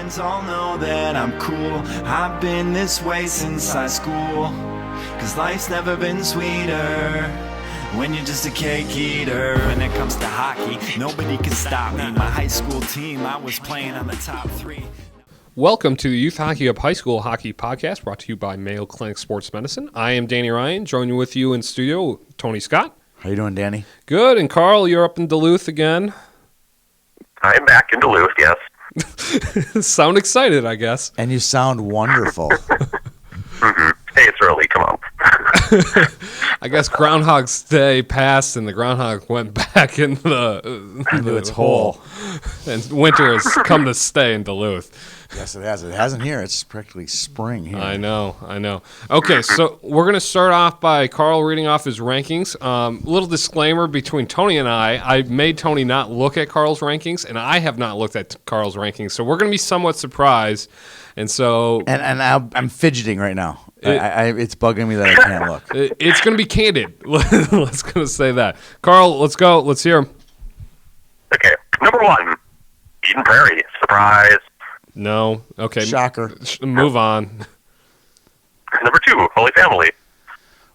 friends all know that I'm cool. I've been this way since high school. Cause life's never been sweeter when you're just a cake eater. When it comes to hockey, nobody can stop me. My high school team, I was playing on the top three. Welcome to the Youth Hockey Up High School Hockey Podcast, brought to you by Mayo Clinic Sports Medicine. I am Danny Ryan, joining with you in studio, Tony Scott. How you doing, Danny? Good, and Carl, you're up in Duluth again. I'm back in Duluth, yes. Sound excited, I guess. And you sound wonderful. Mm-hmm. Hey, it's early, come on. I guess Groundhog's Day passed and the groundhog went back into its hole. And winter has come to stay in Duluth. Yes, it has. It hasn't here. It's practically spring here. I know. Okay, so we're going to start off by Carl reading off his rankings. Little disclaimer between Tony and I made Tony not look at Carl's rankings, and I have not looked at Carl's rankings, so we're going to be somewhat surprised. And so... And I'm fidgeting right now. It's bugging me that I can't look. It's going to be candid. Let's go say that. Carl, let's go. Let's hear him. Okay, number one, Eden Prairie, surprise. No. Okay. Shocker. Move on. Number two, Holy Family.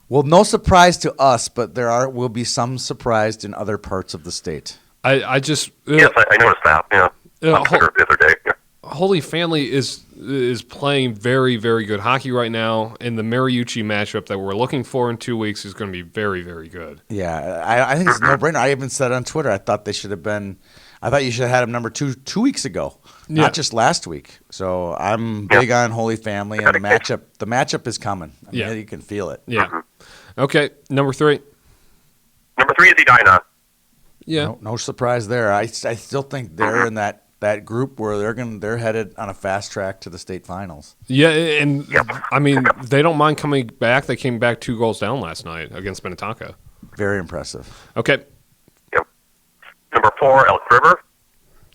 Well, no surprise to us, but will be some surprised in other parts of the state. I just... Yes, I noticed that, yeah. On Twitter the other day, yeah. Holy Family is playing very, very good hockey right now, and the Mariucci matchup that we're looking for in 2 weeks is going to be very, very good. Yeah, I think it's a no-brainer. I even said on Twitter, I thought you should have had him number 2 weeks ago, not just last week. So I'm big on Holy Family, and the matchup is coming. I mean, you can feel it. Yeah. Okay, number three. Number three is Edina. Yeah. No surprise there. I still think they're in that group where they're headed on a fast track to the state finals. Yeah, and I mean, they don't mind coming back. They came back 2 goals down last night against Minnetonka. Very impressive. Okay. Yep. Number four, Elk River.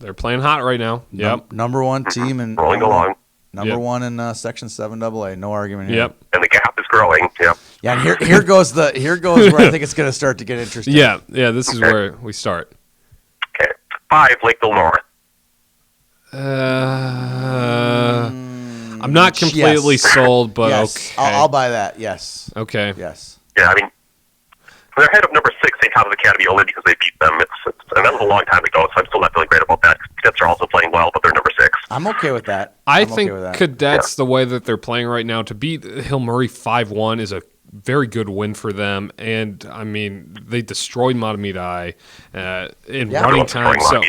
They're playing hot right now. Yep. Number one team and rolling along. Number one in Section 7AA. No argument here. Yep. And the gap is growing. Yep. Yeah, and here goes where I think it's going to start to get interesting. Yeah. This is where we start. Okay. Five, Lakeville North. I'm not completely sold, but yes. okay. I'll buy that. Yes. Okay. Yes. Yeah, I mean, they're ahead of number 6, St. Thomas Academy, only because they beat them. And that was a long time ago, so I'm still not feeling great about that. Cadets are also playing well, but they're number 6. I'm okay with that. I think Cadets, the way that they're playing right now, to beat Hill Murray 5-1 is a very good win for them. And, I mean, they destroyed Matamidi in running time. So,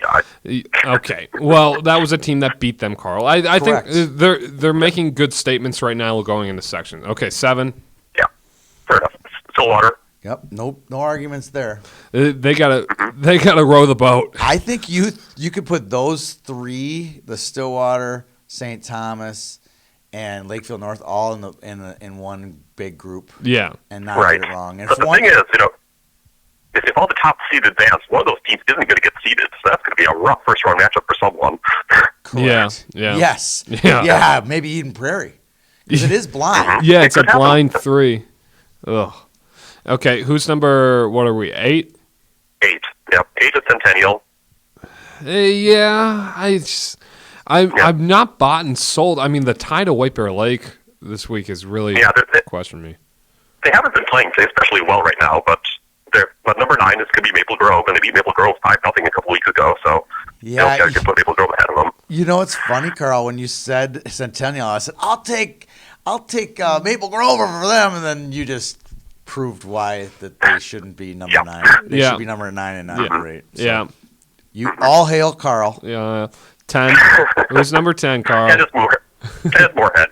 okay. Well, that was a team that beat them, Carl. I think they're making good statements right now going into section. Okay, 7. Yeah, fair enough. Stillwater. Yep. No arguments there. They gotta row the boat. I think you could put those 3, the Stillwater, St. Thomas, and Lakeville North, all in one big group. Yeah. And not get it wrong. And but the thing is, if all the top seed advance, one of those teams isn't going to get seeded, so that's going to be a rough first round matchup for someone. Correct. Yeah. Yes. Yeah. Yeah. Maybe Eden Prairie, because it is blind. Yeah, it's a blind 3. Ugh. Okay, who's number? What are we? 8. 8. Yep. 8 at Centennial. Yeah, I'm not bought and sold. I mean, the tie to White Bear Lake this week is really questioned me. They haven't been playing especially well right now, but number 9 is going to be Maple Grove, and they beat Maple Grove 5-0 a couple weeks ago. So you can put Maple Grove ahead of them. You know, it's funny, Carl. When you said Centennial, I said I'll take Maple Grove over for them, and then you just proved why that they shouldn't be number 9. They should be number 9 and not number 8. So you all hail Carl. Yeah. 10. Who's number 10, Carl? Kenneth Moorhead.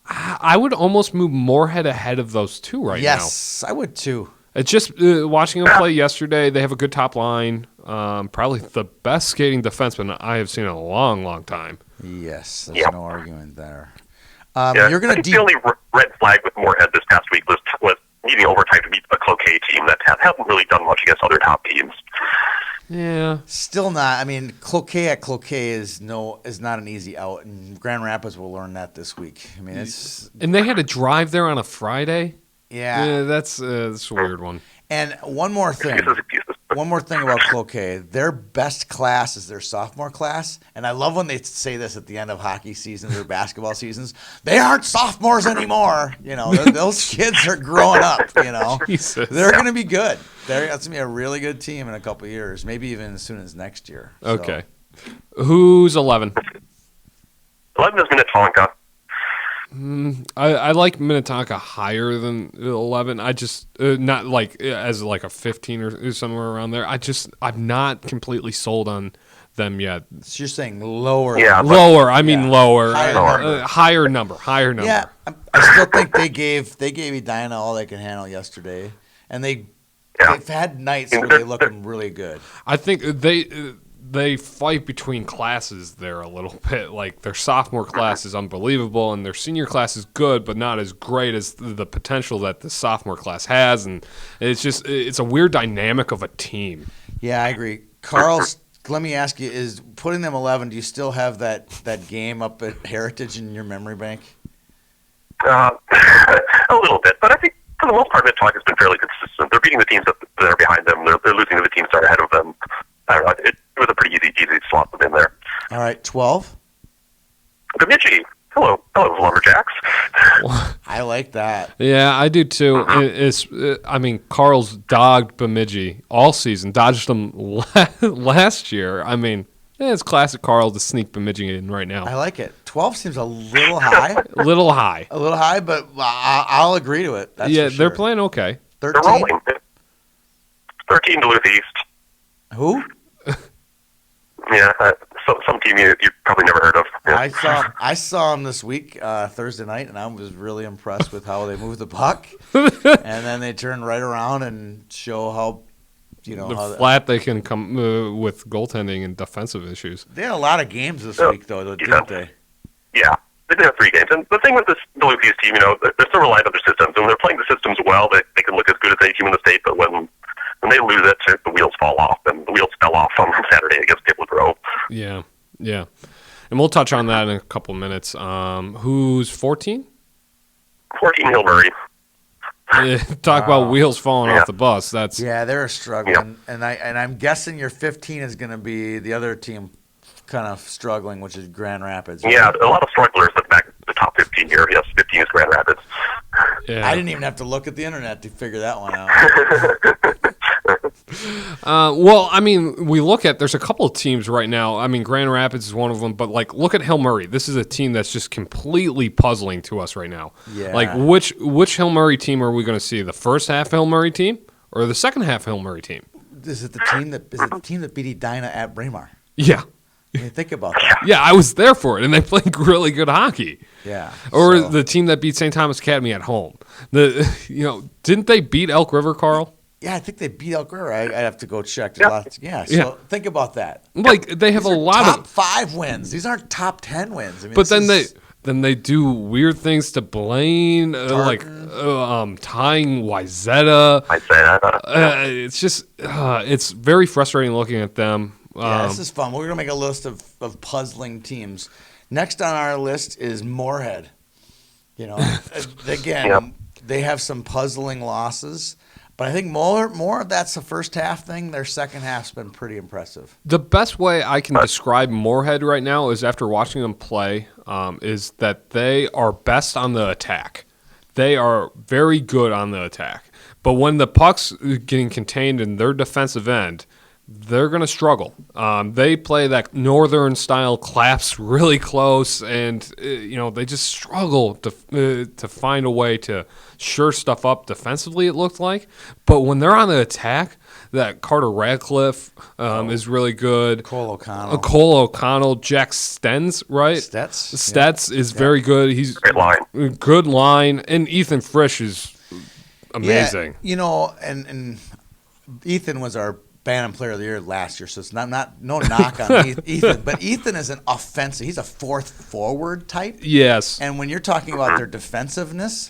I would almost move Moorhead ahead of those 2 right now. Yes, I would too. It's just watching them play yesterday. They have a good top line. Probably the best skating defenseman I have seen in a long, long time. Yes, there's no argument there. You're going to the only red flag with Moorhead this past week was needing overtime to beat a Cloquet team that hasn't really done much against other top teams. Yeah. Still not. I mean, Cloquet at Cloquet is not an easy out, and Grand Rapids will learn that this week. I mean, and they had to drive there on a Friday. Yeah, that's a weird one. And one more thing. one more thing about Cloquet. Their best class is their sophomore class. And I love when they say this at the end of hockey seasons or basketball seasons. They aren't sophomores anymore. Those kids are growing up, Jesus. They're going to be good. That's going to be a really good team in a couple of years, maybe even as soon as next year. Okay. Who's 11? 11 is Minnetonka. I like Minnetonka higher than 11. I just not like as like a 15 or somewhere around there. I'm not completely sold on them yet. So you're saying lower? Yeah, lower. I mean lower. Higher number. Higher number. Yeah, I still think they gave Edina all they can handle yesterday, and they've had nights where they look really good. I think they fight between classes there a little bit. Like their sophomore class is unbelievable, and their senior class is good, but not as great as the potential that the sophomore class has. And it's a weird dynamic of a team. Yeah, I agree. Carl, let me ask you: is putting them 11? Do you still have that game up at Heritage in your memory bank? A little bit, but I think for the most part, Minnetonka has been fairly consistent. They're beating the teams that are behind them. They're losing to the teams that are ahead of them. It was a pretty easy slot within there. All right, 12. Bemidji. Hello, Lumberjacks. I like that. Yeah, I do too. Carl's dogged Bemidji all season, dodged them last year. I mean, it's classic Carl to sneak Bemidji in right now. I like it. 12 seems a little high. A little high, but I'll agree to it. That's for sure. They're playing okay. 13. They're rolling. 13 Duluth East. Who? Yeah, some team you probably never heard of. Yeah. I saw them this week, Thursday night, and I was really impressed with how they moved the puck. And then they turned right around and show how, flat they can come with goaltending and defensive issues. They had a lot of games this week, though, didn't they? Yeah, they did have 3 games. And the thing with this Duluth East team, they're still reliant on their systems. And when they're playing the systems well, they can look as good as any team in the state, but when they lose it, the wheels fall off, and the wheels fell off on Saturday against Maple Grove. Yeah. And we'll touch on that in a couple minutes. Who's 14? 14 Hill Murray. Talk about wheels falling off the bus. They're struggling, and I'm guessing your 15 is going to be the other team kind of struggling, which is Grand Rapids. Right? Yeah, a lot of strugglers at the top 15 here. Yes, 15 is Grand Rapids. Yeah. I didn't even have to look at the internet to figure that one out. We look at there's a couple of teams right now. I mean, Grand Rapids is one of them, but look at Hill Murray. This is a team that's just completely puzzling to us right now. Yeah. Which Hill Murray team are we going to see? The first half Hill Murray team or the second half Hill Murray team? Is it the team that beat Edina at Braemar? Yeah. I mean, think about that. Yeah, I was there for it, and they played really good hockey. Yeah. Or the team that beat St. Thomas Academy at home. Didn't they beat Elk River, Carl? Yeah, I think they beat Elk River. I'd have to go check. Yeah. So think about that. They have a lot top of 5 wins. These aren't top 10 wins. I mean, but then they do weird things to Blaine, tying Wyzetta. It's just it's very frustrating looking at them. This is fun. We're going to make a list of puzzling teams. Next on our list is Moorhead. Again, they have some puzzling losses, but I think more of that's the first half thing. Their second half's been pretty impressive. The best way I can describe Moorhead right now is after watching them play, is that they are best on the attack. They are very good on the attack. But when the puck's getting contained in their defensive end, they're going to struggle. They play that northern style claps really close, and they just struggle to find a way to sure stuff up defensively. It looked like, but when they're on the attack, that Carter Radcliffe is really good. Cole O'Connell, Jack Stens, right? Stets is very good. He's good line, and Ethan Frisch is amazing. Yeah, and Ethan was our Bantam Player of the Year last year, so it's no knock on Ethan, but Ethan is an offensive. He's a fourth forward type. Yes. And when you're talking about their defensiveness,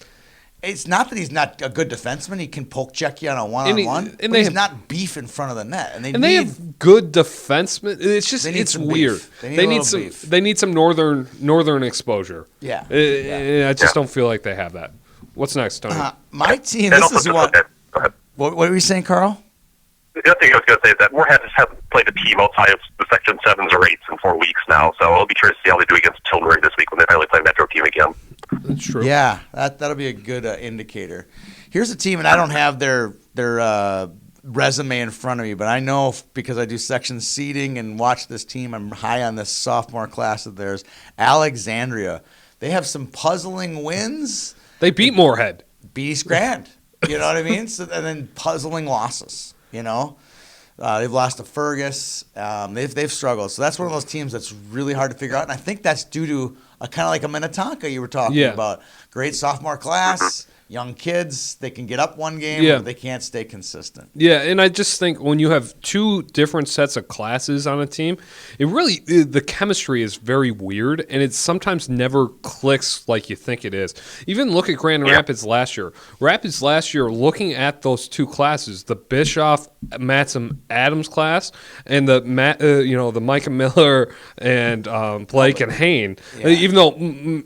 it's not that he's not a good defenseman. He can poke check you on a one-on-one, but he's not beef in front of the net. And they have good defensemen. It's just it's weird. They need some beef. They need some northern exposure. Yeah. I just don't feel like they have that. What's next, Tony? My team. This is what. What were you saying, Carl? the other thing I was going to say is that Moorhead hasn't played a team outside of the Section 7s or 8s in 4 weeks now, so I'll be curious to see how they do against Tilbury this week when they finally play a Metro team again. That's true. Yeah, that'll be a good indicator. Here's a team, and I don't have their resume in front of me, but I know because I do section seeding and watch this team, I'm high on this sophomore class of theirs, Alexandria. They have some puzzling wins. They beat Moorhead. Beat East Grand. You know what I mean? So, and then puzzling losses, you know. They've lost to Fergus. They've struggled. So that's one of those teams that's really hard to figure out. And I think that's due to a kind of like a Minnetonka you were talking about. Great sophomore class, young kids. They can get up one game, but they can't stay consistent. Yeah, and I just think when you have two different sets of classes on a team, the chemistry is very weird, and it sometimes never clicks like you think it is. Even look at Grand Rapids last year. Rapids last year, looking at those two classes, the Bischoff, Matson, Adams class, and the Micah Miller and Blake and Hain. Even though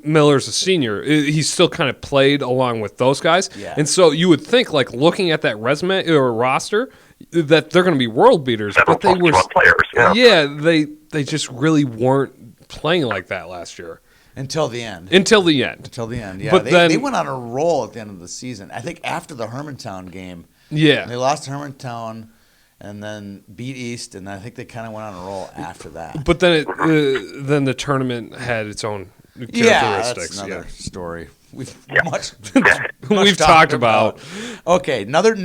Miller's a senior, he's still kind of played along with those guys. Yeah. And so you would think, like, looking at that resume or roster, that they're going to be world beaters. But they were players. They just really weren't playing like that last year. Until the end. Yeah. But they went on a roll at the end of the season. I think after the Hermantown game. Yeah. They lost Hermantown and then beat East, and I think they kind of went on a roll after that. But then then the tournament had its own characteristics. Yeah, that's another story. We've talked about. Okay, another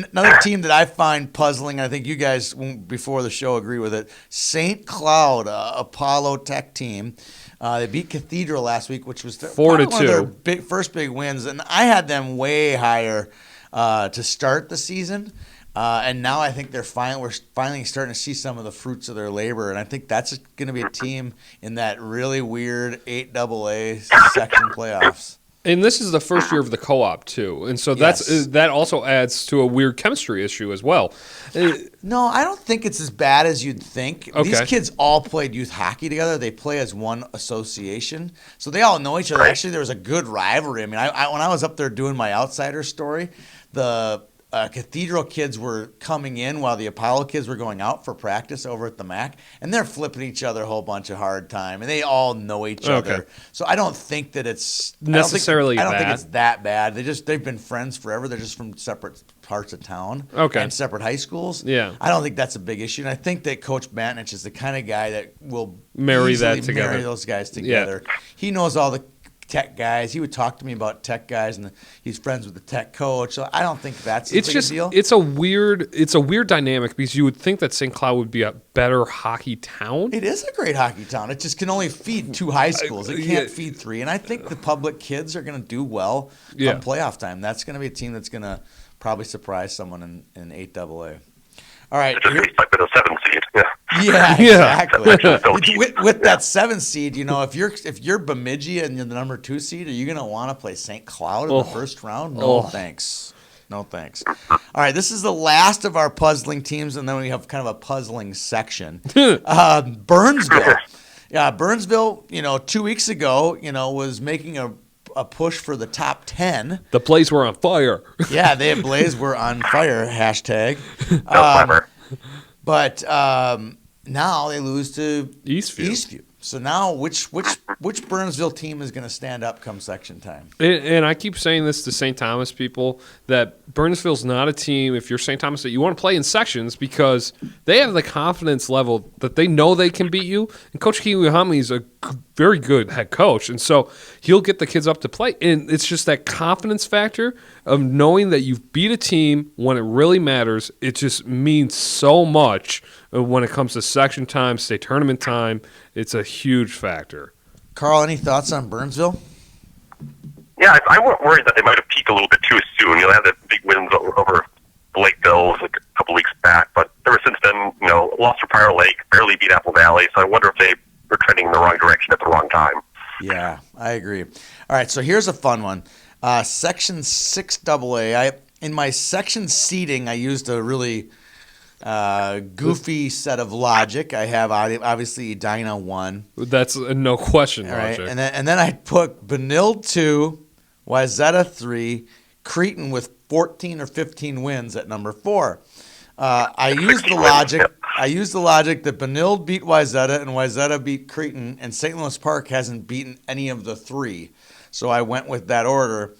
team that I find puzzling, and I think you guys before the show agree with it. St. Cloud, Apollo Tech team. They beat Cathedral last week, which was 4-2. One of their first big wins, and I had them way higher to start the season. And now I think we're finally starting to see some of the fruits of their labor, and I think that's going to be a team in that really weird 8AA section playoffs. And this is the first year of the co-op too, and so that also adds to a weird chemistry issue as well. No, I don't think it's as bad as you'd think. Okay. These kids all played youth hockey together. They play as one association, so they all know each other. Actually, there was a good rivalry. I mean, when I was up there doing my outsider story, the Cathedral kids were coming in while the Apollo kids were going out for practice over at the MAC, and they're flipping each other a whole bunch of hard time, and they all know each other. So I don't think that it's necessarily I don't think it's that bad. They've been friends forever. They're just from separate parts of town and separate high schools. Yeah. I don't think that's a big issue, and I think that Coach Batnich is the kind of guy that will marry those guys together. Yeah. He knows all the Tech guys. He would talk to me about Tech guys, and he's friends with the Tech coach. So I don't think that's a big deal. It's a weird dynamic because you would think that St. Cloud would be a better hockey town. It is a great hockey town. It just can only feed 2 high schools. It can't feed 3. And I think the public kids are going to do well come playoff time. That's going to be a team that's going to probably surprise someone in 8AA. All right. Just be stuck with a 7 seed. Yeah, exactly. with that 7 seed, you know, if you're Bemidji and you're the number 2 seed, are you going to want to play St. Cloud in the first round? No, thanks. No, thanks. All right, this is the last of our puzzling teams, and then we have kind of a puzzling section. Burnsville. Yeah, Burnsville, 2 weeks ago, was making a push for the top 10. The Blaze were on fire. Yeah, the Blaze were on fire, hashtag. But now they lose to Eastview. So now which Burnsville team is going to stand up come section time? And I keep saying this to St. Thomas people, that Burnsville's not a team, if you're St. Thomas, that you want to play in sections because they have the confidence level that they know they can beat you. And Coach Kiwihami is a very good head coach, and so he'll get the kids up to play. And it's just that confidence factor of knowing that you've beat a team when it really matters. It just means so much when it comes to section time, state tournament time. It's a huge factor. Carl, any thoughts on Burnsville? Yeah, I worried that they might have peaked a little bit too soon. They had the big wins over Lakeville a couple weeks back, but ever since then, lost to Prior Lake, barely beat Apple Valley. So I wonder if they were trending in the wrong direction at the wrong time. Yeah, I agree. All right, so here's a fun one. Section 6AA. In my section seeding, I used a really goofy set of logic. I have obviously Edina 1. That's no question. All right, and then I put Benilde 2, Wayzata 3, Cretin with 14 or 15 wins at number 4. I used the logic. I used the logic that Benilde beat Wayzata and Wayzata beat Cretin, and St. Louis Park hasn't beaten any of the three. So I went with that order.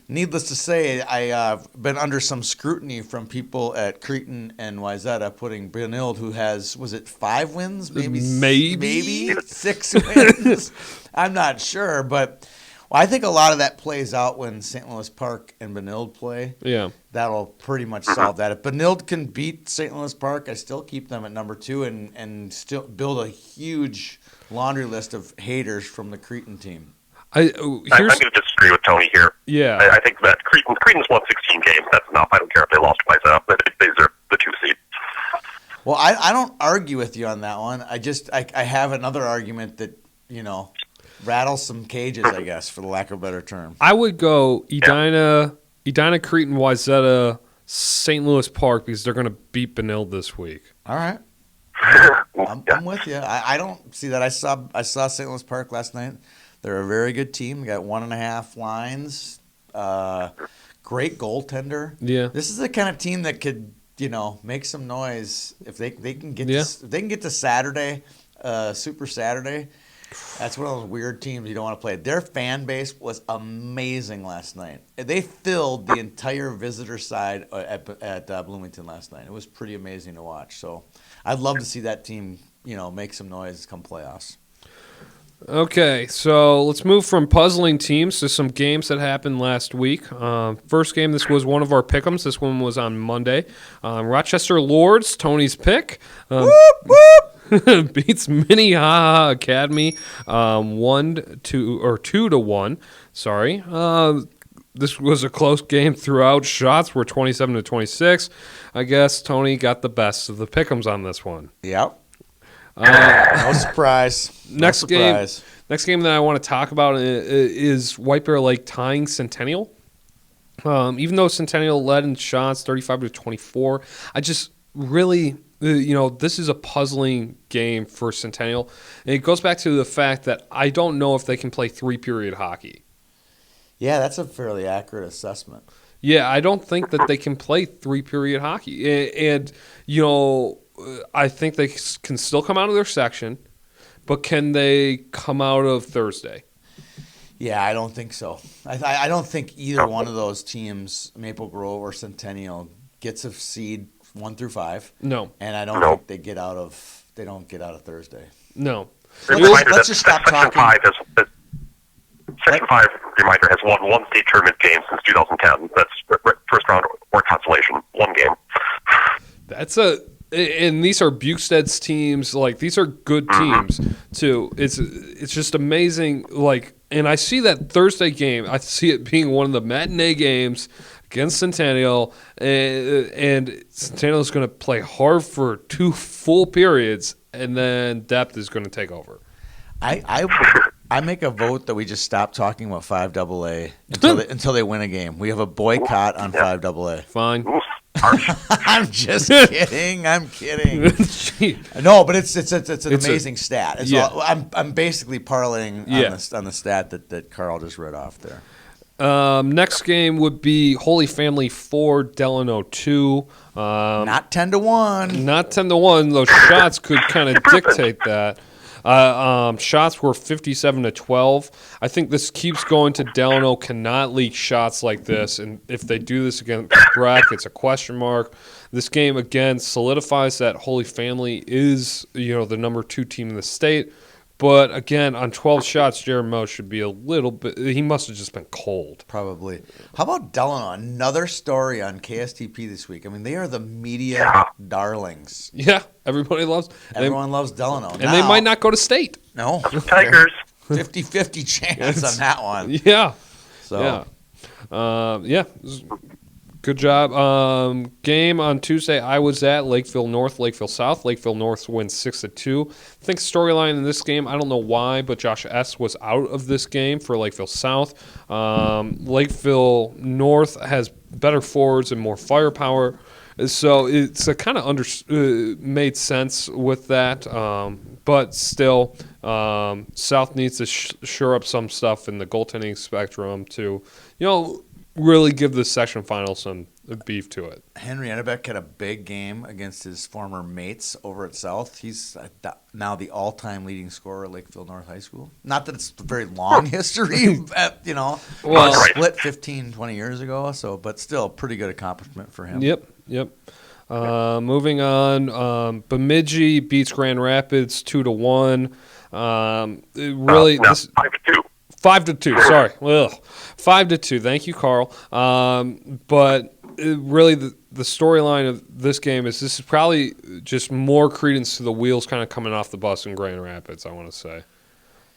Needless to say, I've been under some scrutiny from people at Cretin and Wayzata, putting Benilde, who has, was it 5 wins? Maybe 6 wins. I'm not sure, but I think a lot of that plays out when St. Louis Park and Benilde play. Yeah. That'll pretty much solve that. If Benilde can beat St. Think Park, I still keep them at number 2 and still build a huge laundry list of haters from the Cretin team. I'm going to disagree with Tony here. Yeah. I think that Cretin's won 16 games. That's enough. I don't care if they lost twice out. They deserve the 2 seed. Well, I don't argue with you on that one. I have another argument that, rattles some cages, I guess, for the lack of a better term. I would go Edina, Cretin, Wayzata, St. Louis Park, because they're going to beat Benilde this week. All right. I'm with you. I don't see that. I saw St. Louis Park last night. They're a very good team. They got 1.5 lines. Great goaltender. Yeah. This is the kind of team that could, make some noise if they can get Yeah. if they can get to Saturday, Super Saturday. That's one of those weird teams you don't want to play. Their fan base was amazing last night. They filled the entire visitor side at Bloomington last night. It was pretty amazing to watch. So I'd love to see that team, make some noise come playoffs. Okay, so let's move from puzzling teams to some games that happened last week. First game, this was one of our pick'ems. This one was on Monday. Rochester Lords, Tony's pick. Whoop, whoop. Beats Minnehaha Academy 2-1. Sorry. This was a close game throughout. Shots were 27-26. I guess Tony got the best of the pick'ems on this one. Yep. No surprise. Next game that I want to talk about is White Bear Lake tying Centennial. Even though Centennial led in shots 35-24, I just really, this is a puzzling game for Centennial. And it goes back to the fact that I don't know if they can play 3-period hockey. Yeah, that's a fairly accurate assessment. Yeah, I don't think that they can play 3-period hockey. And I think they can still come out of their section, but can they come out of Thursday? Yeah, I don't think so. I don't think either one of those teams, Maple Grove or Centennial, gets a seed 1 through 5. No. And I don't think they don't get out of Thursday. No. Let's just stop talking. Section 5, reminder, has won 1 state tournament game since 2010. That's first round or consolation, 1 game. And these are Bukestad's teams. Like, these are good teams too. It's just amazing. Like, and I see that Thursday game. I see it being one of the matinee games against Centennial, and Centennial is going to play hard for 2 full periods, and then depth is going to take over. I make a vote that we just stop talking about 5AA until they win a game. We have a boycott on 5AA. Fine. I'm just kidding. I'm kidding. No, but it's an amazing stat. I'm basically parlaying on the stat that Carl just read off there. Next game would be Holy Family 4, Delano 2. Not 10-1. Not 10-1. Those shots could kind of dictate that. Shots were 57-12. I think this keeps going to Delano cannot leak shots like this, and if they do this against Breck, it's a question mark. This game again solidifies that Holy Family is the number 2 team in the state. But again, on 12 shots, Jared Moe should be a little bit. He must have just been cold. Probably. How about Delano? Another story on KSTP this week. I mean, they are the media darlings. Yeah, everyone loves Delano. And they might not go to state. No. Tigers. 50-50 chance on that one. Yeah. So. Yeah. Good job. Game on Tuesday, I was at Lakeville North, Lakeville South. Lakeville North wins 6-2. I think storyline in this game, I don't know why, but Josh S. was out of this game for Lakeville South. Lakeville North has better forwards and more firepower. So it's a kind of made sense with that. But still, South needs to shore up some stuff in the goaltending spectrum to, really give the section final some beef to it. Henry Ennebeck had a big game against his former mates over at South. He's now the all-time leading scorer at Lakefield North High School. Not that it's a very long history, Well, split 15, 20 years ago. So, but still, pretty good accomplishment for him. Yep. Moving on, Bemidji beats Grand Rapids 2-1. Really, no, this 5-2. 5-2. Sorry, 5-2. Thank you, Carl. But really, the storyline of this game is probably just more credence to the wheels kind of coming off the bus in Grand Rapids. I want to say.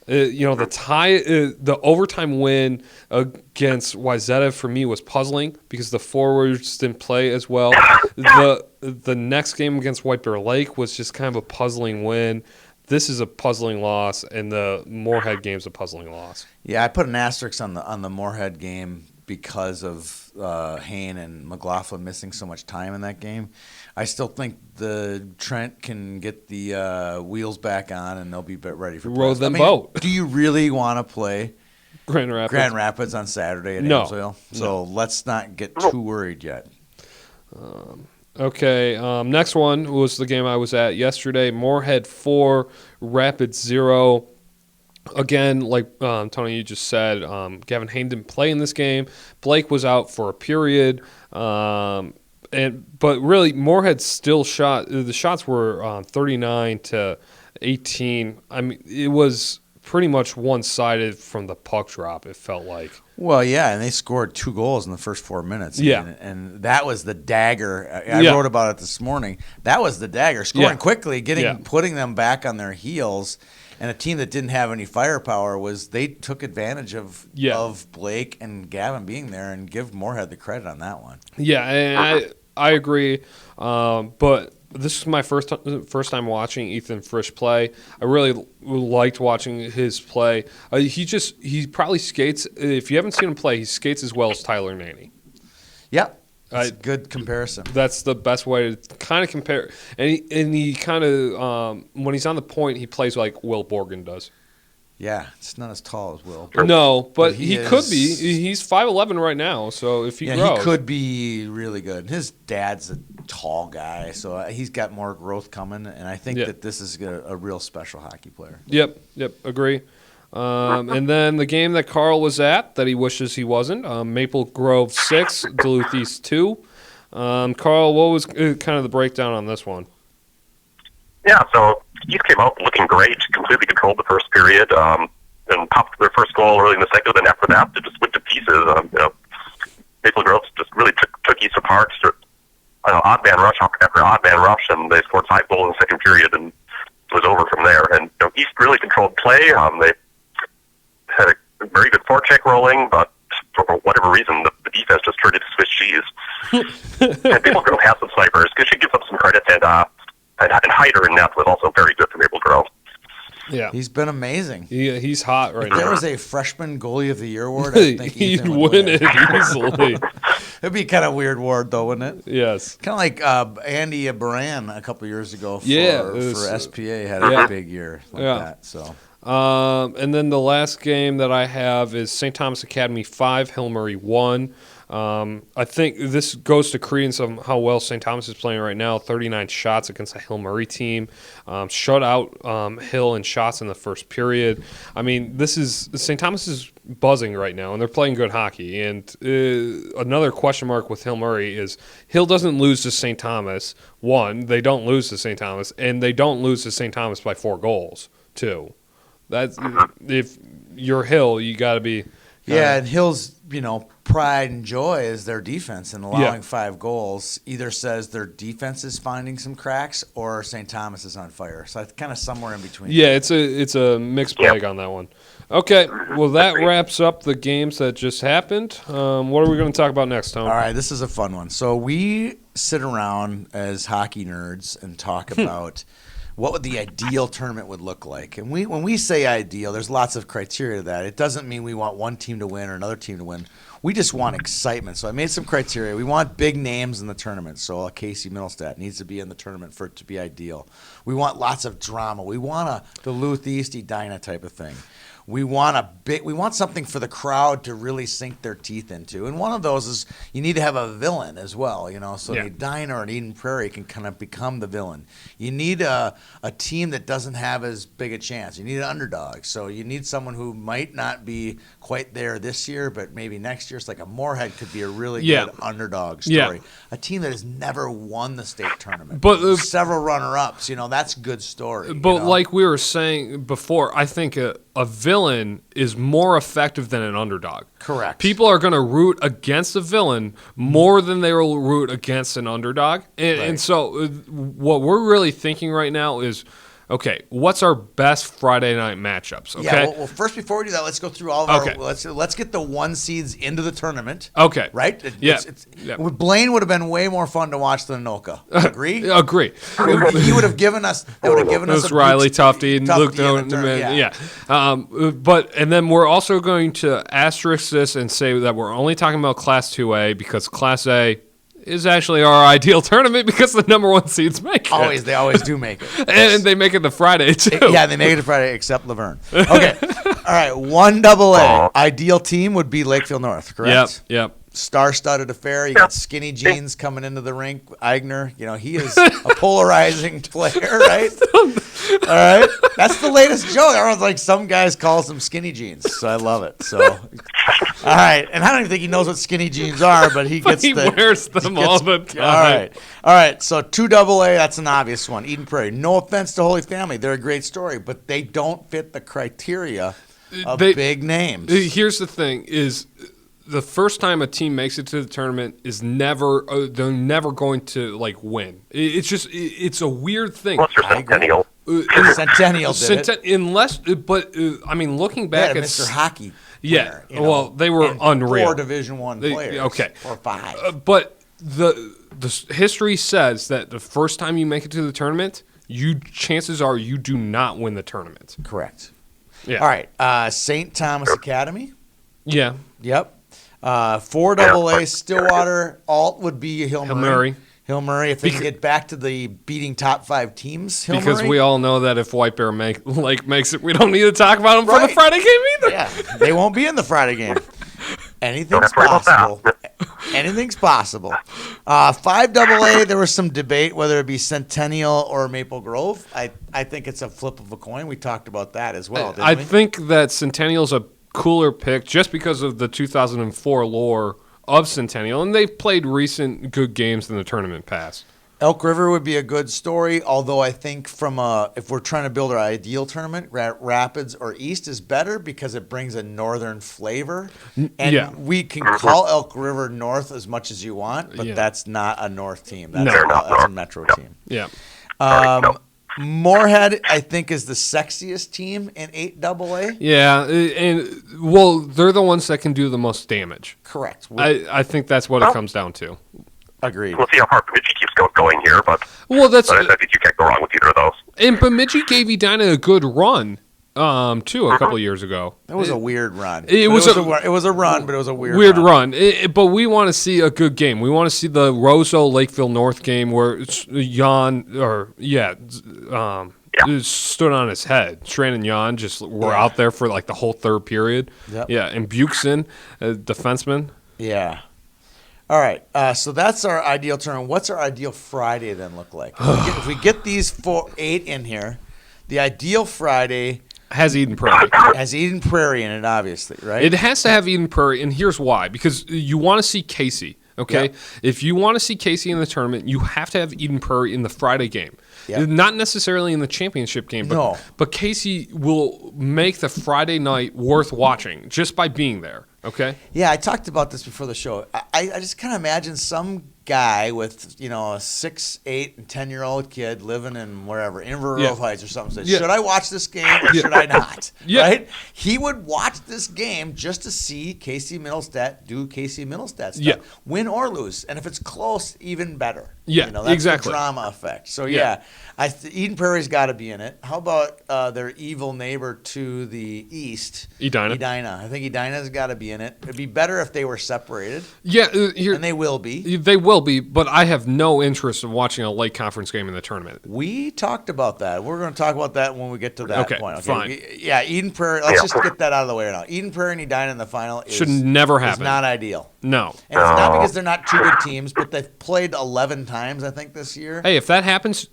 The overtime win against Wayzata for me was puzzling because the forwards didn't play as well. The next game against White Bear Lake was just kind of a puzzling win. This is a puzzling loss, and the Moorhead game's a puzzling loss. Yeah, I put an asterisk on the Moorhead game because of Hain and McLaughlin missing so much time in that game. I still think the Trent can get the wheels back on, and they'll be ready for row playoffs. them boat. Do you really want to play Grand Rapids on Saturday at No. Amesville? So let's not get too worried yet. Okay, next one was the game I was at yesterday. Moorhead 4, Rapids 0. Again, like Tony, you just said, Gavin Hain didn't play in this game. Blake was out for a period. But really, Moorhead still shot. The shots were 39-18. I mean, it was pretty much one-sided from the puck drop, it felt like. Well, yeah, and they scored 2 goals in the first 4 minutes. Yeah. And that was the dagger. I wrote about it this morning. That was the dagger. Scoring quickly, putting them back on their heels. And a team that didn't have any firepower they took advantage of Blake and Gavin being there, and give Moorhead the credit on that one. Yeah, and I agree. But this is my first time watching Ethan Frisch play. I really liked watching his play. He probably skates. If you haven't seen him play, he skates as well as Tyler Naney. Yep. That's a good comparison. That's the best way to kind of compare. And he kind of, when he's on the point, he plays like Will Borgen does. Yeah, it's not as tall as Will. No, but he could be. He's 5'11" right now, so if he grows. He could be really good. His dad's a tall guy, so he's got more growth coming, and I think that this is a real special hockey player. Yep, agree. And then the game that Carl was at that he wishes he wasn't, Maple Grove 6, Duluth East 2. Carl, what was kind of the breakdown on this one? Yeah, so East came out looking great, completely controlled the first period, and popped their first goal early in the second. Then after that, they just went to pieces. Maple Grove just really took East apart. Odd man rush after odd man rush, and they scored 5 goals in the second period, and it was over from there. And East really controlled play. They had a very good forecheck rolling, but for whatever reason, the defense just turned into Swiss cheese. And Maple Grove has some snipers. You should give them some credit. And Hyder in net was also very good for Maple Grove. Yeah, he's been amazing. He's hot right now. If there was a freshman goalie of the year award, I think he'd win it easily. It'd be kind of weird award, though, wouldn't it? Yes. Kind of like Andy Baran a couple years ago for SPA had a big year like that. So. And then the last game that I have is St. Thomas Academy 5, Hill Murray 1. I think this goes to credence of how well St. Thomas is playing right now. 39 shots against the Hill Murray team. Shut out Hill in shots in the first period. I mean, St. Thomas is buzzing right now, and they're playing good hockey. And another question mark with Hill Murray is Hill doesn't lose to St. Thomas. One, they don't lose to St. Thomas, and they don't lose to St. Thomas by 4 goals, too. That's if you're Hill, you got to be. And Hill's, pride and joy is their defense, and allowing 5 goals either says their defense is finding some cracks or St. Thomas is on fire. So it's kind of somewhere in between. Yeah, it's a mixed bag on that one. Okay, well that wraps up the games that just happened. What are we going to talk about next, Tom? All right, this is a fun one. So we sit around as hockey nerds and talk about what would the ideal tournament would look like. And when we say ideal, there's lots of criteria to that. It doesn't mean we want one team to win or another team to win. We just want excitement. So I made some criteria. We want big names in the tournament. So Casey Middlestat needs to be in the tournament for it to be ideal. We want lots of drama. We want a Duluth East Edina type of thing. We want something for the crowd to really sink their teeth into. And one of those is you need to have a villain as well, so the Edina and Eden Prairie can kind of become the villain. You need a team that doesn't have as big a chance. You need an underdog. So you need someone who might not be quite there this year, but maybe next year. It's like a Moorhead could be a really good underdog story. Yeah. A team that has never won the state tournament. But several runner-ups, that's a good story. But like we were saying before, I think a villain is more effective than an underdog. Correct. People are going to root against a villain more than they will root against an underdog. And so what we're really thinking right now is, okay, what's our best Friday night matchups? Okay. Yeah. Well, first before we do that, let's go through all of our. Let's get the 1 seeds into the tournament. Okay. Right. Yeah. Blaine would have been way more fun to watch than Anoka. Agree? Agree. He would have given us. They would have given us. Riley, Tufty, and Luke. But and then we're also going to asterisk this and say that we're only talking about Class 2A because Class A is actually our ideal tournament because the number 1 seeds make it. They always do make it. And they make it the Friday, too. Yeah, they make it to Friday, except Laverne. Okay. All right, 1AA. Ideal team would be Lakefield North, correct? Yep. Star-studded affair. You got Skinny Jeans coming into the rink. Eigner, he is a polarizing player, right? All right. That's the latest joke. Everyone's like, some guys calls them Skinny Jeans, so I love it. So, all right. And I don't even think he knows what Skinny Jeans are, but he gets wears them all the time. All right. So 2AA, that's an obvious one. Eden Prairie. No offense to Holy Family. They're a great story, but they don't fit the criteria of big names. Here's the thing is the first time a team makes it to the tournament is never they're never going to win. It's a weird thing. What's your Centennial? Centennial did it. Unless, but I mean, looking back at Mr. Hockey. Yeah, player, well, they were unreal. 4 Division I players. Okay, or 5. But the history says that the first time you make it to the tournament, chances are you do not win the tournament. Correct. Yeah. All right. St. Thomas Academy. Yeah. Yep. 4AA Stillwater. Alt would be Hill Murray. Hill Murray, if they can get back to the beating top 5 teams, because we all know that if White Bear Lake makes it, we don't need to talk about them for the Friday game either. Yeah, they won't be in the Friday game. Anything's possible. Anything's possible. 5AA, there was some debate whether it be Centennial or Maple Grove. I think it's a flip of a coin. We talked about that as well, didn't we? I think that Centennial's a cooler pick just because of the 2004 lore of Centennial, and they've played recent good games in the tournament past. Elk River would be a good story, although I think if we're trying to build our ideal tournament, Rapids or East is better because it brings a northern flavor. And we can call Elk River North as much as you want, but that's not a North team. That's a Metro team. Yeah. Moorhead, I think, is the sexiest team in 8AA. Yeah, and they're the ones that can do the most damage. Correct. I think that's what it comes down to. Agreed. We'll see how far Bemidji keeps going here, but I think you can't go wrong with either of those. And Bemidji gave Edina a good run, too, a couple of years ago. That was a weird run. It was a run, but it was a weird run. But we want to see a good game. We want to see the Roseau Lakeville North game where Jan stood on his head. Tran and Jan just were out there for the whole third period. Yep. Yeah, and Buxton, defenseman. Yeah. All right, so that's our ideal tournament. What's our ideal Friday then look like? If we get these 8 in here, the ideal Friday has Eden Prairie. Has Eden Prairie in it, obviously, right? It has to have Eden Prairie, and here's why. Because you want to see Casey, okay? Yep. If you want to see Casey in the tournament, you have to have Eden Prairie in the Friday game. Yep. Not necessarily in the championship game, but Casey will make the Friday night worth watching just by being there. Okay. Yeah, I talked about this before the show. I just kind of imagine some guy with a 6, 8, and 10-year-old kid living in wherever, Inver Grove Heights or something. Says, should I watch this game or should I not? Right? He would watch this game just to see Casey Middlestat do Casey Middlestat stuff, win or lose, and if it's close, even better. Yeah, you know, that's exactly. the drama effect. So Yeah. Eden Prairie's got to be in it. How about their evil neighbor to the east, Edina. Edina. I think Edina's got to be in it. It'd be better if they were separated, Yeah, and they will be. they will be, but I have no interest in watching a late conference game in the tournament. We talked about that. We're going to talk about that when we get to that Okay, point. fine. Yeah, Eden Prairie. Let's just get that out of the way now. Eden Prairie and Edina in the final Should never is happen. not ideal. No. And it's not because they're not two good teams, but they've played 11 times, I think, this year. Hey, if that happens,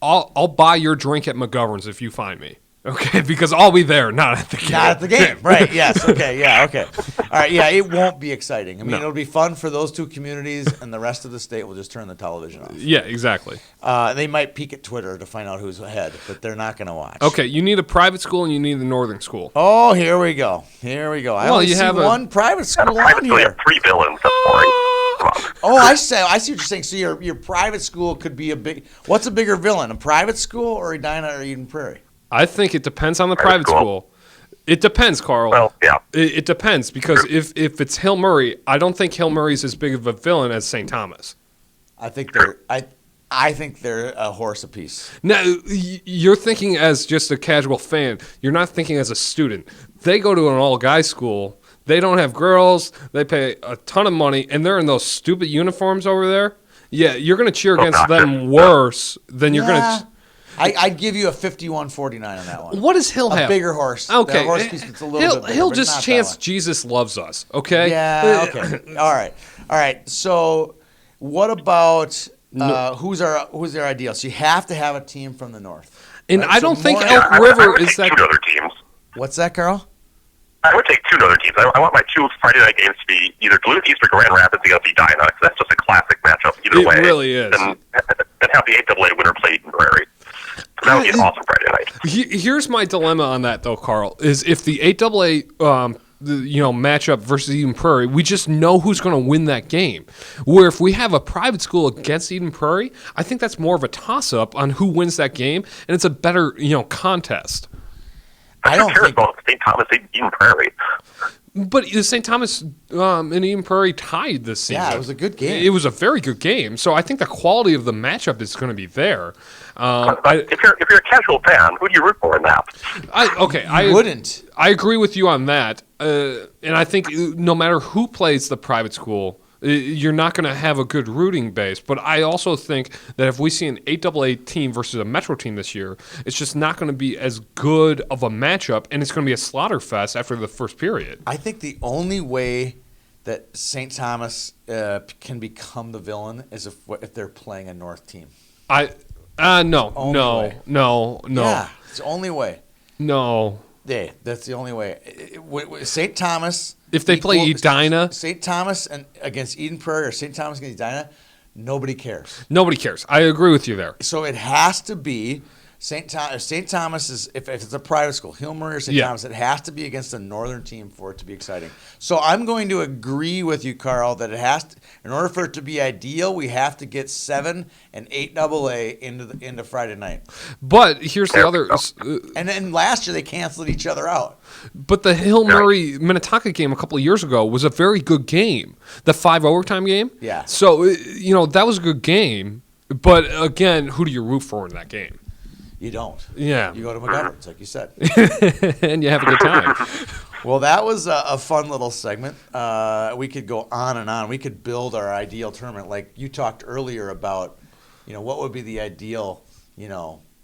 I'll buy your drink at McGovern's if you find me. Okay, because I'll be there, not at the game. Not at the game, right? Yes. Okay. Yeah. Okay. All right. Yeah. It won't be exciting. I mean, it'll be fun for those two communities, and the rest of the state will just turn the television off. Yeah, exactly. They might peek at Twitter to find out who's ahead, but they're not going to watch. Okay, you need a private school and you need the northern school. Oh, here we go. Here we go. I Well, only you see have one private school Private on school, you here. have 3 villains. That's boring. Come on. Oh, I see what you're saying. So your private school could be a big. What's a bigger villain, a private school or Edina or Eden Prairie? I think it depends on the Private private school. school. It depends, Carl. Well, yeah. It depends because if it's Hill Murray, I don't think Hill Murray's as big of a villain as St. Thomas. I think they're. I think they're a horse apiece. Now, you're thinking as just a casual fan. You're not thinking as a student. They go to an all-guys school. They don't have girls. They pay a ton of money, and they're in those stupid uniforms over there. Yeah, you're going to cheer against them worse than you're going to. I'd give you a 51-49 on that one. What does Hill A have? bigger horse. Okay, The horse piece that's a little bit bigger, Hill but just not chants that one. Jesus loves us. Okay. Yeah. Okay. All right. So, what about who's their ideal? So you have to have a team from the north. And right? I So don't think more- Elk I River would is take that. 2 other teams. What's that, Carl? I would take 2 other teams. I want my 2 Friday night games to be either Duluth East or Grand Rapids against Edina. 'Cause that's just a classic matchup either It way. really is. And have the 8AA winner play Eden Prairie. So that would be an awesome Friday night. Here's my dilemma on that, though, Carl. Is if the 8AA matchup versus Eden Prairie, we just know who's going to win that game. Where if we have a private school against Eden Prairie, I think that's more of a toss-up on who wins that game, and it's a better contest. I don't Who cares think. about St. Thomas, Eden Prairie? But St. Thomas and Eden Prairie tied this season. Yeah, it was a good game. It was a very good game. So I think the quality of the matchup is going to be there. If you're a casual fan, who do you root for in that? I wouldn't. I agree with you on that. And I think no matter who plays the private school, you're not going to have a good rooting base. But I also think that if we see an 8AA team versus a Metro team this year, it's just not going to be as good of a matchup, and it's going to be a slaughter fest after the first period. I think the only way that St. Thomas can become the villain is if they're playing a North team. No. Yeah, it's the only way. No. Yeah, that's the only way. St. Thomas. If they play Edina. St. Thomas and against Eden Prairie or St. Thomas against Edina, nobody cares. Nobody cares. I agree with you there. So it has to be St. Thomas is if it's a private school, Hill Murray or St. Yeah. Thomas, it has to be against a northern team for it to be exciting. So I'm going to agree with you, Carl, that it has to, in order for it to be ideal, we have to get 7 and 8AA into Friday night. But here's the other. And then last year they canceled each other out. But the Hill Murray Minnetonka game a couple of years ago was a very good game. The 5 overtime game. Yeah. So that was a good game. But again, who do you root for in that game? You don't. Yeah. You go to McGovern's, like you said. And you have a good time. Well, that was a fun little segment. We could go on and on. We could build our ideal tournament. Like you talked earlier about, what would be the ideal,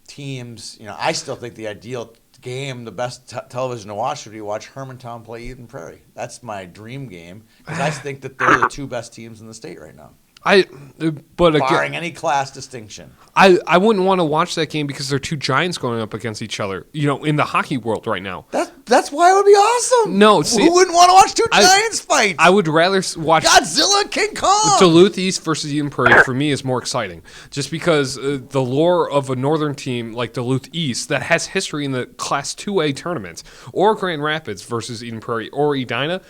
teams. I still think the ideal game, the best television to watch would be watch Hermantown play Eden Prairie. That's my dream game because I think that they're the 2 best teams in the state right now. Again, Barring any class distinction. I wouldn't want to watch that game because they're 2 giants going up against each other, in the hockey world right now. That's why it would be awesome. No, see, who wouldn't want to watch 2 giants fight? I would rather watch Godzilla, King Kong. Duluth East versus Eden Prairie for me is more exciting, just because the lore of a northern team like Duluth East that has history in the Class 2A tournaments, or Grand Rapids versus Eden Prairie or Edina,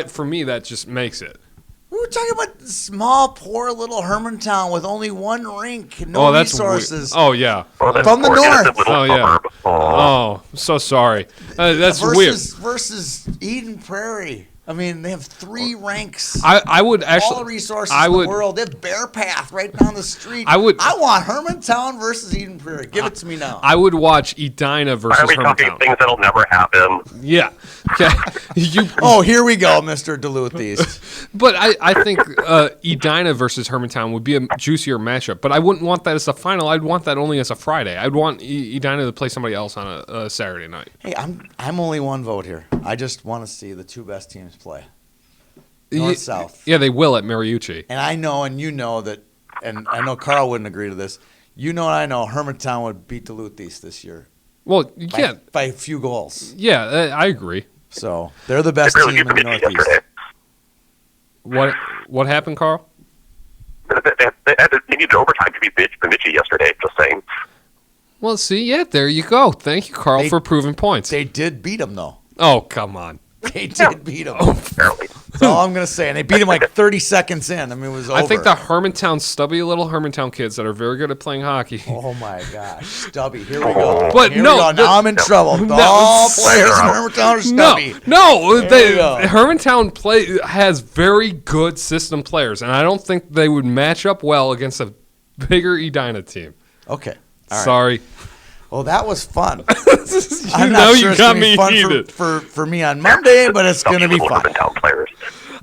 for me that just makes it. We were talking about small, poor little Hermantown with only 1 rink, no That's resources. Oh yeah. Well, that's From the poor, north. innocent little Oh yeah. suburb. Aw. Oh, so sorry. That's weird. Versus Eden Prairie. I mean, they have 3 ranks. I would actually. All the resources I in would, the world. They have Bear Path right down the street. I want Hermantown versus Eden Prairie. Give it to me now. I would watch Edina versus Are we talking Hermantown. things that'll never happen? Yeah. Okay. Here we go, Mr. Duluth East. But I think Edina versus Hermantown would be a juicier matchup. But I wouldn't want that as a final. I'd want that only as a Friday. I'd want Edina to play somebody else on a Saturday night. Hey, I'm only one vote here. I just want to see the 2 best teams play. North South. Yeah, they will at Mariucci. And I know, and you know that, and I know Carl wouldn't agree to this. You know, and I know Hermantown would beat Duluth East this year. Well, yeah, by a few goals. Yeah, I agree. So they're the best team in the Northeast. What happened, Carl? They needed overtime to beat Bemidji yesterday. Just saying. Well, see, yeah, there you go. Thank you, Carl, for proving points. They did beat them, though. Oh, come on. They did beat them. Apparently. That's all I'm going to say. And they beat them like 30 seconds in. I mean, it was over. I think the Hermantown, stubby little Hermantown kids that are very good at playing hockey. Oh, my gosh. Stubby. Here we go. But Here no. we go. Now I'm in trouble. All players in Hermantown are stubby. No. Go. Hermantown has very good system players, and I don't think they would match up well against a bigger Edina team. Okay. All right. Sorry. Well, that was fun. I'm not sure it's got gonna be me fun heated. for me on Monday, but it's going to be fun. Players.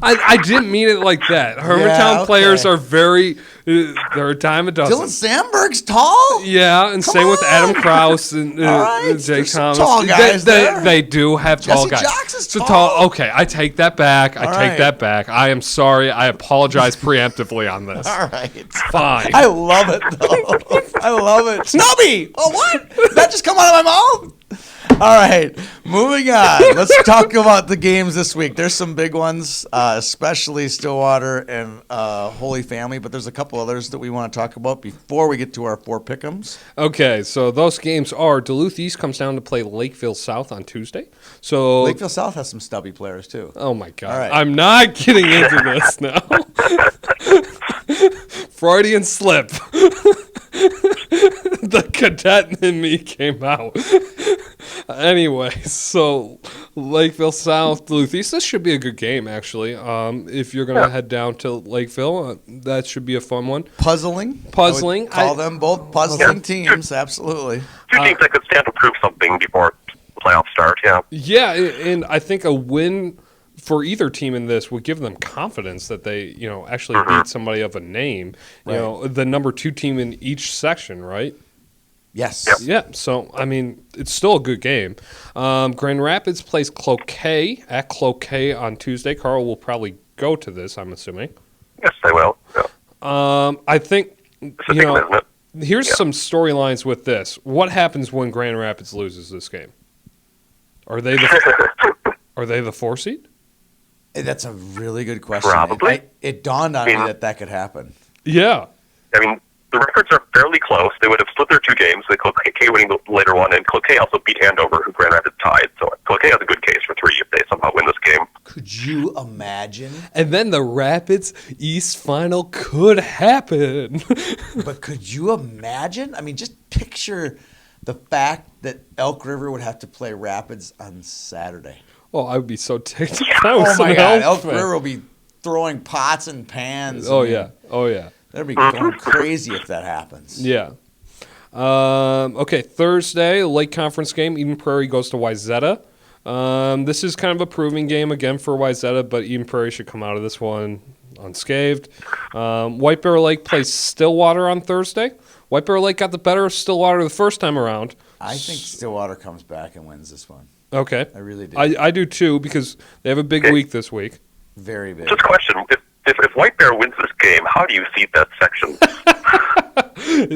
I didn't mean it like that. Hermantown players are very. They're a dime a dozen. Dylan Sandberg's tall? Yeah, and same with Adam Krause and All right, Jake there's some Thomas. tall guys there. They do have tall Jesse guys. Jocks is So tall. Okay, I take that back. I take that back. I am sorry. I apologize preemptively on this. All right. Fine. I love it, though. I love it. Snubby! Oh, what? Did that just come out of my mouth? All right, moving on. Let's talk about the games this week. There's some big ones, especially Stillwater and Holy Family, but there's a couple others that we want to talk about before we get to our 4 pick'ems. Okay, so those games are Duluth East comes down to play Lakeville South on Tuesday. So Lakeville South has some stubby players, too. Oh, my God. All right. I'm not getting into this now. Freudian slip. The cadet in me came out. Anyway, so Lakeville South, Duluth East. This should be a good game, actually. If you're going to head down to Lakeville, that should be a fun one. Puzzling. Puzzling. I would call them both puzzling teams, absolutely. 2 teams that could stand to prove something before the playoffs start, yeah. Yeah, and I think a win for either team in this would give them confidence that they, actually beat somebody of a name. Right. The number 2 team in each section, right? Yes. Yeah, so, I mean, it's still a good game. Grand Rapids plays Cloquet at Cloquet on Tuesday. Carl will probably go to this, I'm assuming. Yes, they will. Yeah. I think, It's a big one, isn't it? here's some storylines with this. What happens when Grand Rapids loses this game? Are they the 4 seed? That's a really good question. Probably. It dawned on me that could happen. Yeah. I mean, the records are fairly close. They would have split their 2 games, with Cloquet winning the later one, and Cloquet also beat Andover, who Grand Rapids tied. So Cloquet has a good case for 3 if they somehow win this game. Could you imagine? And then the Rapids East final could happen. But could you imagine? I mean, just picture the fact that Elk River would have to play Rapids on Saturday. Oh, I would be so ticked if I was Oh, my an God. Elk Elk fan. River will be throwing pots and pans. Oh, I mean, yeah. Oh, yeah. They'll be going crazy if that happens. Yeah. Okay, Thursday, late conference game. Eden Prairie goes to Wayzata. This is kind of a proving game again for Wayzata, but Eden Prairie should come out of this one unscathed. White Bear Lake plays Stillwater on Thursday. White Bear Lake got the better of Stillwater the first time around. I think Stillwater comes back and wins this one. Okay. I really do. I do too, because they have a big week this week. Very big. Just a question. If White Bear wins this game, how do you seed that section?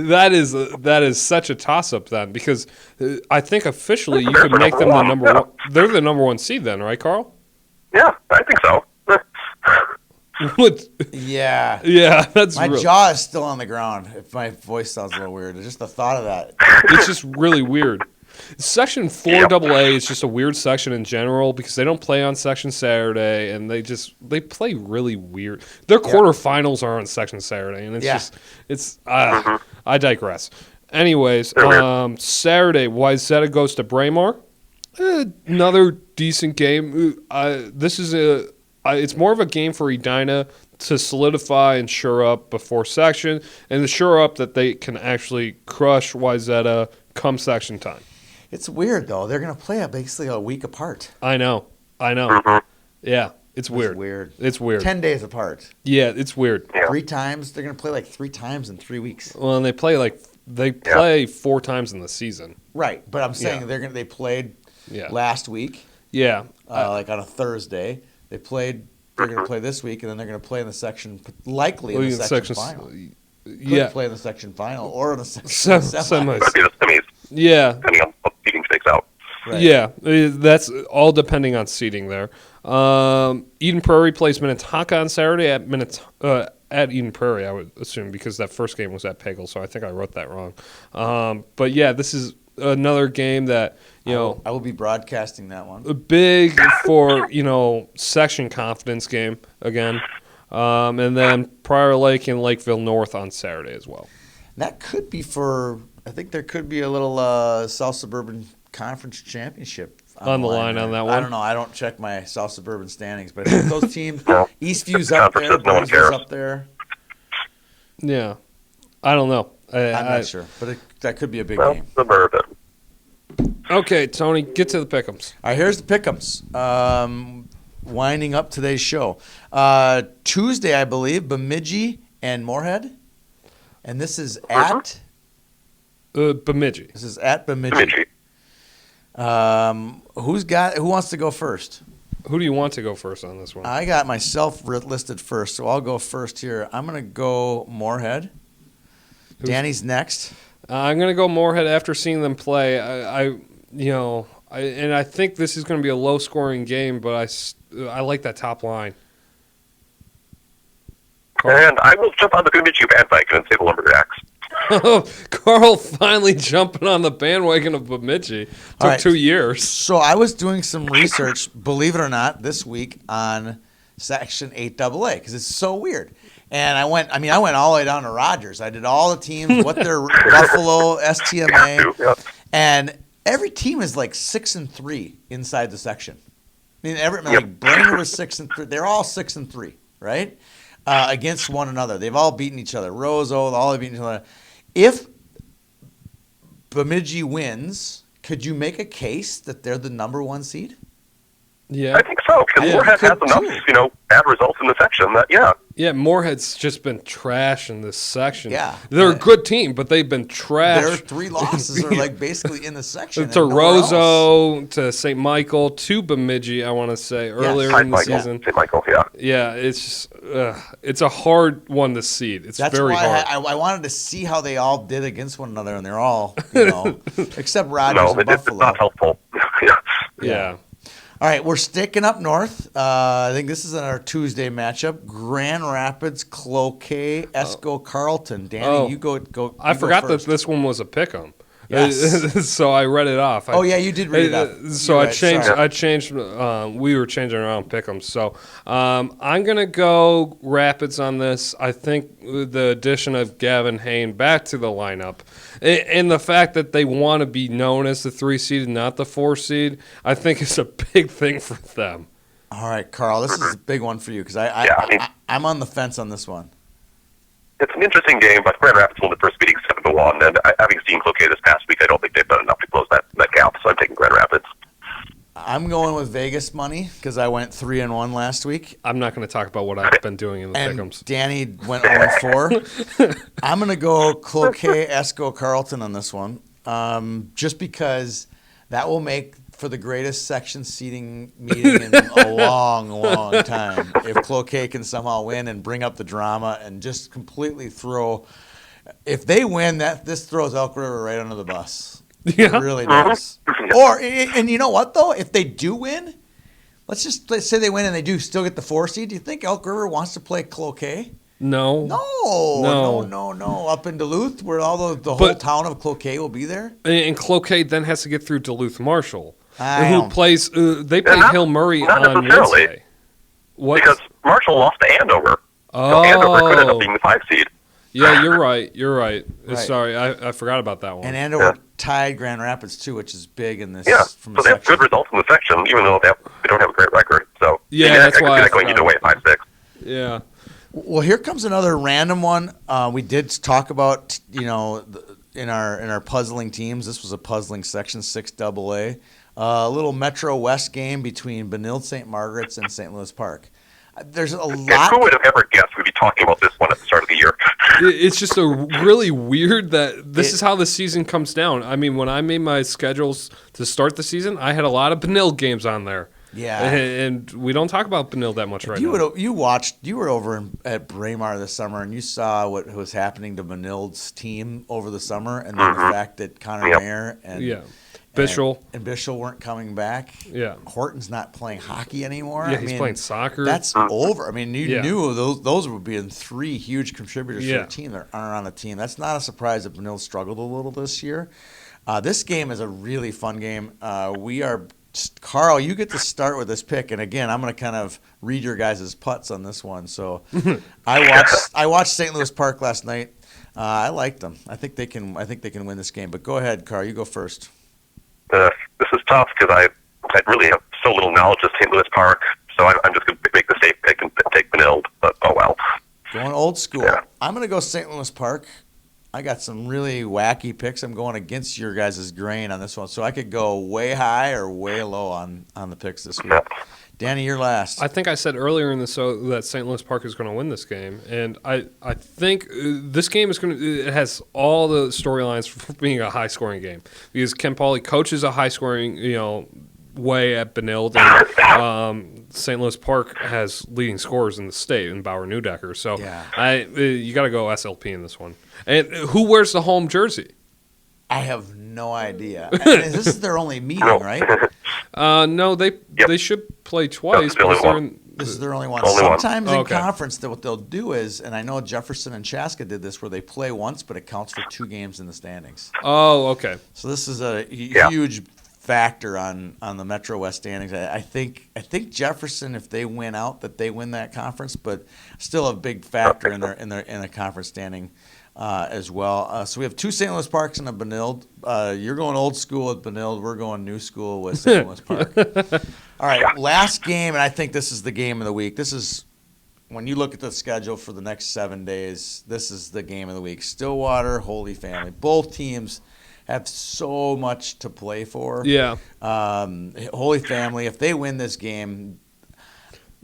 That is such a toss-up then, because I think officially you could make them the number 1. They're the number 1 seed then, right, Carl? Yeah, I think so. What? Yeah. Yeah, that's My real. jaw is still on the ground. If my voice sounds a little weird, just the thought of that. It's just really weird. Section 4AA is just a weird section in general because they don't play on Section Saturday and they play really weird. Their quarterfinals are on Section Saturday and I digress. Anyways, Saturday, Wayzata goes to Braemar. Another decent game. This is it's more of a game for Edina to solidify and shore up before section, and to shore up that they can actually crush Wayzata come section time. It's weird though. They're gonna play basically a week apart. I know. Mhm. Yeah, it's weird. It's weird. 10 days apart. Yeah, it's weird. Yeah. 3 times. They're gonna play like 3 times in 3 weeks. Well, and they play 4 times in the season. Right, but I'm saying Yeah. they played Yeah. last week, Yeah. like on a Thursday. They're gonna play this week, and then they're gonna play in the section, likely in Well, the in section sections- final. Yeah. Play in the section final or in the section Semis. Might be the semis, Yeah. depending on what seeding shakes out. Right. Yeah, that's all depending on seating there. Eden Prairie plays Minnetonka on Saturday at Eden Prairie, I would assume, because that first game was at Pagel, so I think I wrote that wrong. But yeah, this is another game that, I will be broadcasting that one. big for, section confidence game again. And then Prior Lake and Lakeville North on Saturday as well. That could be I think there could be a little South Suburban Conference Championship On the line on that I one? don't know. I don't check my South Suburban standings, but I think those teams, No. Eastview's up there, Conferences, no one Burnsview's cares. up there. Yeah. I don't know. I'm not sure, but that could be a big Well, game. suburban. Okay, Tony, get to the pick'ems. All right, here's the pick'ems. Winding up today's show. Tuesday, I believe, Bemidji and Moorhead. And this is at Bemidji. Bemidji. Who wants to go first? Who do you want to go first on this one? I got myself listed first, so I'll go first here. I'm going to go Moorhead. Danny's next. I'm going to go Moorhead after seeing them play. I think this is going to be a low-scoring game, but I like that top line. And I will jump on the Bemidji bandwagon and say the Lumberjacks. Carl finally jumping on the bandwagon of Bemidji. Took All right. 2 years. So I was doing some research, believe it or not, this week on Section 8AA because it's so weird. And I went all the way down to Rogers. I did all the teams, what their Buffalo, STMA, Yeah. and every team is like 6-3 inside the section. I mean, like Brainerd was 6-3. They're all 6-3, right? Against one another. They've all beaten each other. Roseau, all have beaten each other. If Bemidji wins, could you make a case that they're the number 1 seed? Yeah. I think so, because Yeah, Moorhead has could enough, too. bad results in the section that, Yeah, Moorhead's just been trash in this section. Yeah. They're a good team, but they've been trash. Their 3 losses are like basically in the section. To and nowhere else. Roseau, to St. Michael, to Bemidji, I want to say, earlier Yes. in the Michael, season. St. Michael, yeah. Yeah, it's a hard one to seed. It's That's very why hard. I wanted to see how they all did against one another, and they're all, except Rogers No, and it's Buffalo. not helpful. Yeah. Yeah. All right, we're sticking up north. I think this is in our Tuesday matchup. Grand Rapids, Cloquet, Esco, Carlton. Danny, Oh. you go. I forgot that this one was a pick'em. Yes. So I read it off. Oh, yeah, you did read it off. So You're I right, changed. sorry. I changed. We were changing around pick'ems. So I'm gonna go Rapids on this. I think the addition of Gavin Hain back to the lineup, and the fact that they want to be known as the 3 seed and not the 4 seed, I think is a big thing for them. All right, Carl, this is a big one for you because Yeah, I'm on the fence on this one. It's an interesting game, but Grand Rapids won the first meeting 7-1, and having seen Cloquet this past week, I don't think they've done enough to close that gap, so I'm taking Grand Rapids. I'm going with Vegas money because I went 3-1 last week. I'm not going to talk about what I've been doing in the And pick'ems. Danny went 0-4. I'm going to go Cloquet, Esco, Carlton on this one, just because that will make for the greatest section seating meeting in a long, long time. If Cloquet can somehow win and bring up the drama and just completely throw – if they win, this throws Elk River right under the bus. Yeah. It really does. And you know what, though? If they do win, let's say they win and they do still get the 4 seed. Do you think Elk River wants to play Cloquet? No. No. Up in Duluth, where all the whole town of Cloquet will be there. And Cloquet then has to get through Duluth Marshall, I who know. plays. They play not- Hill Murray not on necessarily. Wednesday. What? Because Marshall lost to Andover. So Andover could end up being the 5 seed. Yeah, you're right. You're right. Right. Sorry, I forgot about that one. And Andover tied Grand Rapids, too, which is big in this. Yeah, From so they have section. good results in the section, even though they don't have a great record. So Yeah, that's why I going either way, 5-6. Yeah. Well, here comes another random one. We did talk about, in our puzzling teams. This was a puzzling Section 6 AA. A little Metro West game between Benilde St. Margaret's and St. Louis Park. There's a lot. Who would have ever guessed we'd be talking about this one at the start of the year? It's just a really weird that this is how the season comes down. I mean, when I made my schedules to start the season, I had a lot of Benilde games on there. Yeah, and we don't talk about Benilde that much now. You were over at Braemar this summer, and you saw what was happening to Benilde's team over the summer, and then the fact that Connor Mayer and Bischel weren't coming back. Yeah, Horton's not playing hockey anymore. Yeah, he's playing soccer. That's over. I mean, you knew those would be 3 huge contributors to the team that aren't on the team. That's not a surprise that Benilde struggled a little this year. This game is a really fun game. Carl, you get to start with this pick, and again, I'm going to kind of read your guys' putts on this one. So, I watched St. Louis Park last night. I liked them. I think they can win this game. But go ahead, Carl. You go first. This is tough because I really have so little knowledge of St. Louis Park, so I'm just going to make the safe pick and take Benilde. But oh well. Going old school. Yeah. I'm going to go St. Louis Park. I got some really wacky picks. I'm going against your guys' grain on this one, so I could go way high or way low on the picks this week. Yeah. Danny, you're last. I think I said earlier in the show that St. Louis Park is going to win this game, and I think this game is going to. It has all the storylines for being a high-scoring game because Ken Pauley coaches a high-scoring, way at Benilde, and St. Louis Park has leading scorers in the state in Bauer Newdecker. So you got to go SLP in this one. And who wears the home jersey? I have no idea. This is their only meeting, right? No, they should play twice. This is their only one. Only Sometimes one. in conference, what they'll do is, and I know Jefferson and Chaska did this, where they play once, but it counts for 2 games in the standings. Oh, okay. So this is a huge factor on the Metro West standings. I think Jefferson, if they win out, that they win that conference, but still a big factor in a conference standing as well. So we have 2 St. Louis Parks and a Benilde. You're going old school with Benilde. We're going new school with St. Louis Park. All right, last game, and I think this is the game of the week. This is when you look at the schedule for the next 7 days. This is the game of the week. Stillwater, Holy Family. Both teams have so much to play for. Yeah. Holy Family, if they win this game,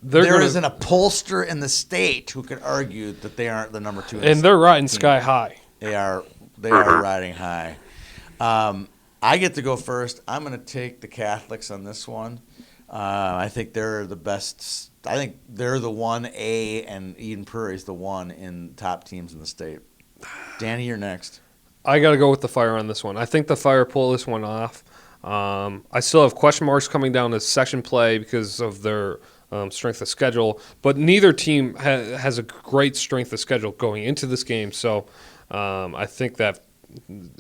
there isn't a pollster in the state who could argue that they aren't the number 2. And they're riding sky high. They are riding high. I get to go first. I'm going to take the Catholics on this one. I think they're the best. I think they're the 1A, and Eden Prairie is the 1 in top teams in the state. Danny, you're next. I got to go with the Fire on this one. I think the Fire pull this one off. I still have question marks coming down to section play because of their strength of schedule, but neither team has a great strength of schedule going into this game. So I think that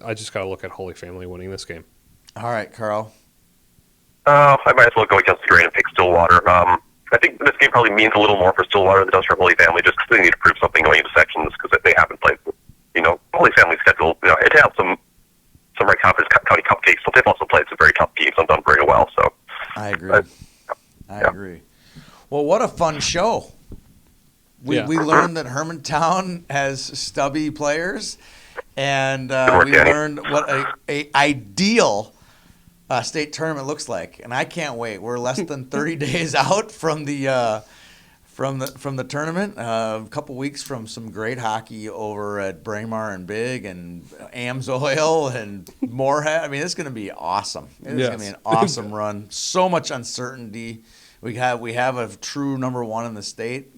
I just got to look at Holy Family winning this game. All right, Carl. I might as well go against the grain and pick Stillwater. I think this game probably means a little more for Stillwater than it does for Holy Family, just because they need to prove something going into sections, because they haven't played. Holy Family's schedule, it has some very confident county cupcakes, but they've also played some very tough teams and done very well. So I agree. I agree. Well, what a fun show. We learned that Hermantown has stubby players, and we learned what a ideal state tournament looks like. And I can't wait. We're less than 30 days out from the tournament. A couple weeks from some great hockey over at Braemar and Big and Amsoil and Moorhead. I mean, it's going to be awesome. It's going to be an awesome run. So much uncertainty. We have a true number 1 in the state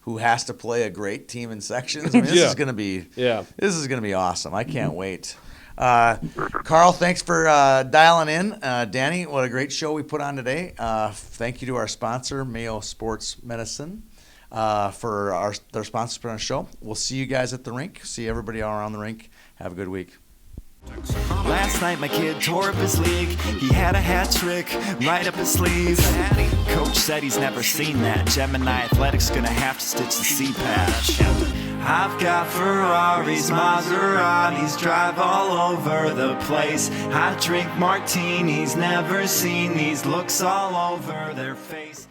who has to play a great team in sections. I mean, this is going to be awesome. I can't wait. Carl, thanks for dialing in. Danny, what a great show we put on today. Thank you to our sponsor, Mayo Sports Medicine, for their sponsorship on our show. We'll see you guys at the rink. See everybody all around the rink. Have a good week. Last night my kid tore up his league. He had a hat trick right up his sleeve. Coach said he's never seen that. Gemini Athletics gonna have to stitch the C-patch. I've got Ferraris, Maseratis, drive all over the place. I drink martinis, never seen these looks all over their face.